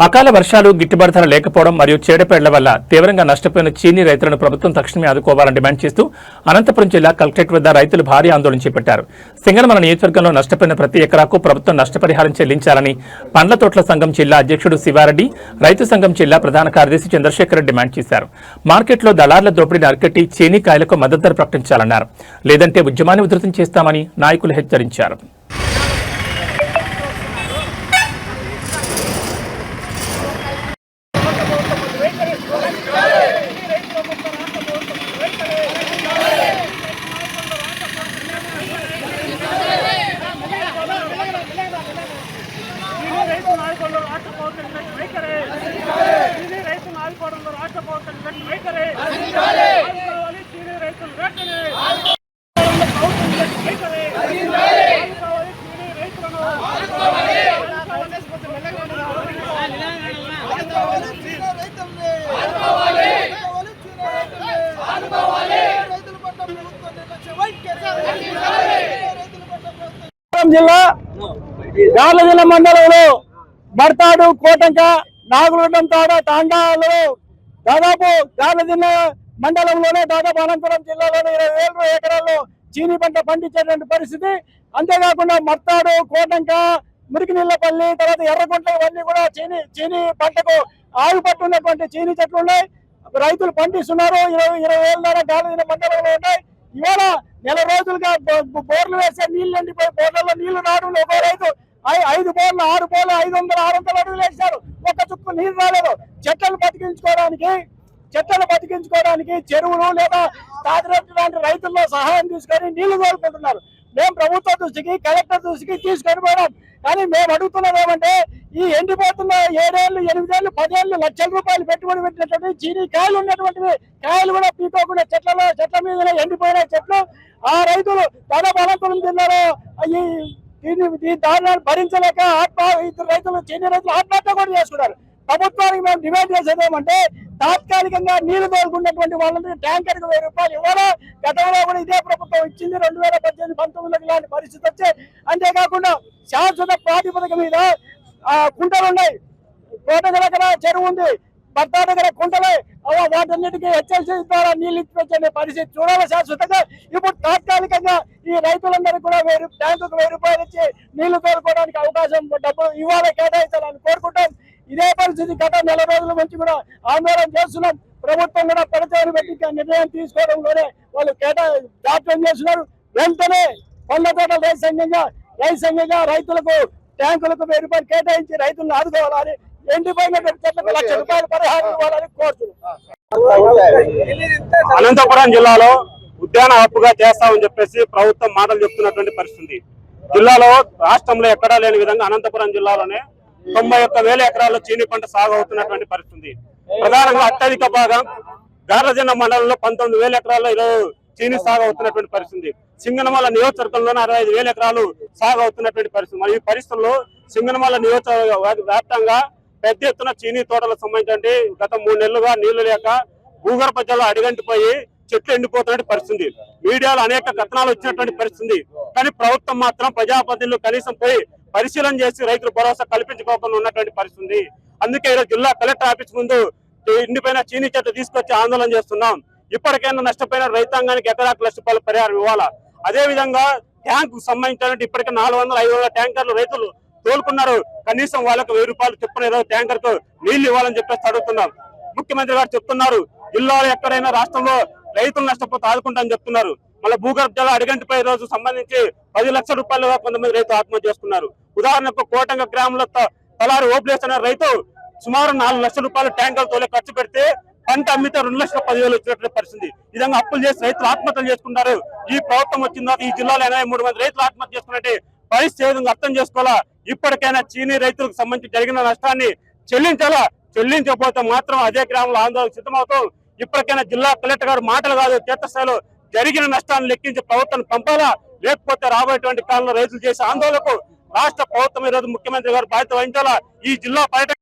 అకాల వర్షాలు గిట్టుబాటు ధర లేకపోవడం మరియు చీడపేళ్ల వల్ల తీవ్రంగా నష్టపోయిన చీనీ రైతులను ప్రభుత్వం తక్షణమే ఆదుకోవాలని డిమాండ్ చేస్తూ అనంతపురం జిల్లా కలెక్టరేట్ వద్ద రైతులు భారీ ఆందోళన చేపట్టారు. సింగనమల నియోజకవర్గంలో నష్టపోయిన ప్రతి ఎకరాకు ప్రభుత్వం నష్టపరిహారం చెల్లించాలని పండ్ల తోటల సంఘం జిల్లా అధ్యక్షుడు శివారెడ్డి, రైతు సంఘం జిల్లా ప్రధాన కార్యదర్శి చంద్రశేఖర్ రెడ్డి డిమాండ్ చేశారు. మార్కెట్లో దళార్ల దోపిడీని అరికట్టి చీనీ కాయలకు మద్దతు ధర ప్రకటించాలన్నారు. లేదంటే ఉద్యమాన్ని ఉధృతం చేస్తామని నాయకులు హెచ్చరించారు. జిల్లా గార్లదిన్న మండలంలో బర్తాడు, కోటంక, నాగులుండం, తాండాలో దాదాపు గార్లదిన్న మండలంలోనే దాదాపు అనంతపురం జిల్లాలోని 20,000 ఎకరాల్లో చీనీ పంట పండించేటువంటి పరిస్థితి. అంతేకాకుండా మర్తాడు, కోటంక, మురికినీళ్లపల్లి, తర్వాత ఎర్రగుంట ఇవన్నీ కూడా చీనీ పంటకు ఆగుపట్టున్నటువంటి చీనీ చెట్లు ఉన్నాయి. రైతులు పండిస్తున్నారు. 20,000 దాకా గార్లదిన్న మండలంలో ఉన్నాయి. ఇవాళ నెల రోజులుగా బోర్లు వేసే నీళ్లు ఎండిపోయి బోర్లలో నీళ్లు రావడం ఒక రైతు 5 బోర్లు 6 బోర్లు 500-600 అడుగులు వేశారు. ఒక్క చుక్క నీళ్లు రాలేదు. చెట్లను బతికించుకోవడానికి చెరువులు లేదా తాగినట్టు లాంటి రైతుల్లో సహాయం తీసుకొని నీళ్లు కోరుకుంటున్నారు. మేము ప్రభుత్వ దృష్టికి, కలెక్టర్ దృష్టికి తీసుకొని పోయినాం. కానీ మేము అడుగుతున్నది ఏమంటే, ఈ ఎండిపోతున్న 7 ఏళ్ళు, 8 ఏళ్ళు, 10 ఏళ్ళు లక్షల రూపాయలు పెట్టుబడి పెట్టినటువంటి చీనీ కాయలు ఉన్నటువంటివి కాయలు కూడా పీకోకుండా చెట్ల మీద ఎండిపోయిన చెట్లు. ఆ రైతులు దాదాపు అనంతపురం జిల్లాలో ఈ దారుణాలు భరించలేక రైతులు చీనీ రైతులు ఆత్మహత్య కూడా చేసుకున్నారు. ప్రభుత్వానికి మేము డిమాండ్ చేసేది ఏమంటే, తాత్కాలికంగా నీళ్లు తోలుకున్నటువంటి వాళ్ళందరికీ ట్యాంకర్కి 1000 రూపాయలు ఇవ్వాలా. గతంలో కూడా ఇదే ప్రభుత్వం ఇచ్చింది. 2018-19లో ఇలాంటి పరిస్థితి వచ్చాయి. అంతేకాకుండా శాశ్వత ప్రాతిపదిక మీద కుంటలు ఉన్నాయి. కోట దగ్గర చెరువు ఉంది, భర్త దగ్గర కుంటలే. వాటన్నిటికీ హెచ్ఎల్సీ ద్వారా నీళ్లు ఇచ్చే పరిస్థితి చూడాలి శాశ్వతంగా. ఇప్పుడు తాత్కాలికంగా ఈ రైతులందరికీ కూడా ట్యాంకుకు 1000 రూపాయలు ఇచ్చి నీళ్లు తోలుకోవడానికి అవకాశం, డబ్బు ఇవ్వాలి, కేటాయించాలని కోరుకుంటాం. ఇదే పరిస్థితి గత నెల రోజుల నుంచి కూడా ఆందోళన చేస్తున్నాం. ప్రభుత్వం కూడా పెడతామని పెట్టి నిర్ణయం తీసుకోవడంలోనే వాళ్ళు జాప్యం చేస్తున్నారు. వెంటనే పండ్ల తోటల రైతు సంఘంగా రైతులకు ట్యాంకులకు 1000 రూపాయలు కేటాయించి రైతులను ఆదుకోవాలని, ఎండిపోయినటువంటి చెట్లకు 1,00,000 రూపాయలు పరిహారం ఇవ్వాలని కోరుతున్నాం. అనంతపురం జిల్లాలో ఉద్యాన హక్కుగా చేస్తామని చెప్పేసి ప్రభుత్వం మాటలు చెప్తున్నటువంటి పరిస్థితి. జిల్లాలో రాష్ట్రంలో ఎక్కడా లేని విధంగా అనంతపురం జిల్లాలోనే 91,000 ఎకరాల్లో చీనీ పంట సాగు అవుతున్నటువంటి పరిస్థితి. ప్రధానంగా అత్యధిక భాగం గార్లదిన్న మండలంలో 19,000 ఎకరాల్లో ఈరోజు చీనీ సాగు అవుతున్నటువంటి పరిస్థితి. సింగనమల నియోజకవర్గంలోనే 65,000 ఎకరాలు సాగు అవుతున్నటువంటి పరిస్థితి. మరి ఈ పరిస్థితుల్లో సింగనమల నియోజకవర్గ వ్యాప్తంగా పెద్ద ఎత్తున చీనీ తోటలకు సంబంధించి గత 3 నెలలుగా నీళ్లు లేక భూగర్భ జలాలు అడిగంటిపోయి చెట్లు ఎండిపోతున్నటువంటి పరిస్థితి. మీడియాలో అనేక కథనాలు వచ్చినటువంటి పరిస్థితి. కానీ ప్రభుత్వం మాత్రం ప్రజాప్రతినిధులు కనీసం పోయి పరిశీలన చేసి రైతులు భరోసా కల్పించుకోకుండా ఉన్నటువంటి పరిస్థితి. అందుకే ఈరోజు జిల్లా కలెక్టర్ ఆఫీస్ ముందు ఎండిపోయిన చీనీ చెట్లు తీసుకొచ్చి ఆందోళన చేస్తున్నాం. ఇప్పటికైనా నష్టపోయిన రైతాంగానికి ఎకరాకు 1,00,000 రూపాయల పరిహారం ఇవ్వాలా. అదే విధంగా ట్యాంకు సంబంధించినటువంటి ఇప్పటికే 400-500 ట్యాంకర్లు రైతులు తోలుకున్నారు. కనీసం వాళ్ళకు 1000 రూపాయలు చొప్పున ఈరోజు ట్యాంకర్ కు నీళ్లు ఇవ్వాలని చెప్పేసి అడుగుతున్నాం. ముఖ్యమంత్రి గారు చెప్తున్నారు, జిల్లాలో ఎక్కడైనా రాష్ట్రంలో రైతులు నష్టపోతే ఆదుకుంటామని చెప్తున్నారు. మళ్ళీ భూగర్భ జల అడిగంటిపై రోజు సంబంధించి 10 లక్షల రూపాయలుగా కొంతమంది రైతులు ఆత్మహత్య చేసుకున్నారు. ఉదాహరణకు కోటంగ గ్రామంలో తలారి ఓబ్లేస్ అనే రైతు సుమారు 4 లక్షల రూపాయలు ట్యాంకర్ తోలే ఖర్చు పెడితే పంట అమ్మితే 2,10,000 వచ్చినటువంటి పరిస్థితి. ఈ విధంగా అప్పులు చేసి రైతులు ఆత్మహత్యలు చేసుకున్నారు. ఈ ప్రభుత్వం వచ్చిన తర్వాత ఈ జిల్లాలో 83 మంది రైతులు ఆత్మహత్య చేసుకున్నట్టే పరిస్థితి ఏ విధంగా అర్థం చేసుకోవాలా. ఇప్పటికైనా చీనీ రైతులకు సంబంధించి జరిగిన నష్టాన్ని చెల్లించాలా. చెల్లించకపోతే మాత్రం అదే గ్రామంలో ఆందోళన సిద్ధమవుతాం. ఇప్పటికైనా జిల్లా కలెక్టర్ గారు మాటలు కాదు, క్షేత్రస్థాయిలో జరిగిన నష్టాన్ని లెక్కించి ప్రభుత్వాన్ని పంపాలా. లేకపోతే రాబోయేటువంటి కాలంలో రైతులు చేసే ఆందోళనకు రాష్ట్ర ప్రభుత్వం ఈరోజు ముఖ్యమంత్రి గారు బాధ్యత వహించాలా. ఈ జిల్లా పర్యటన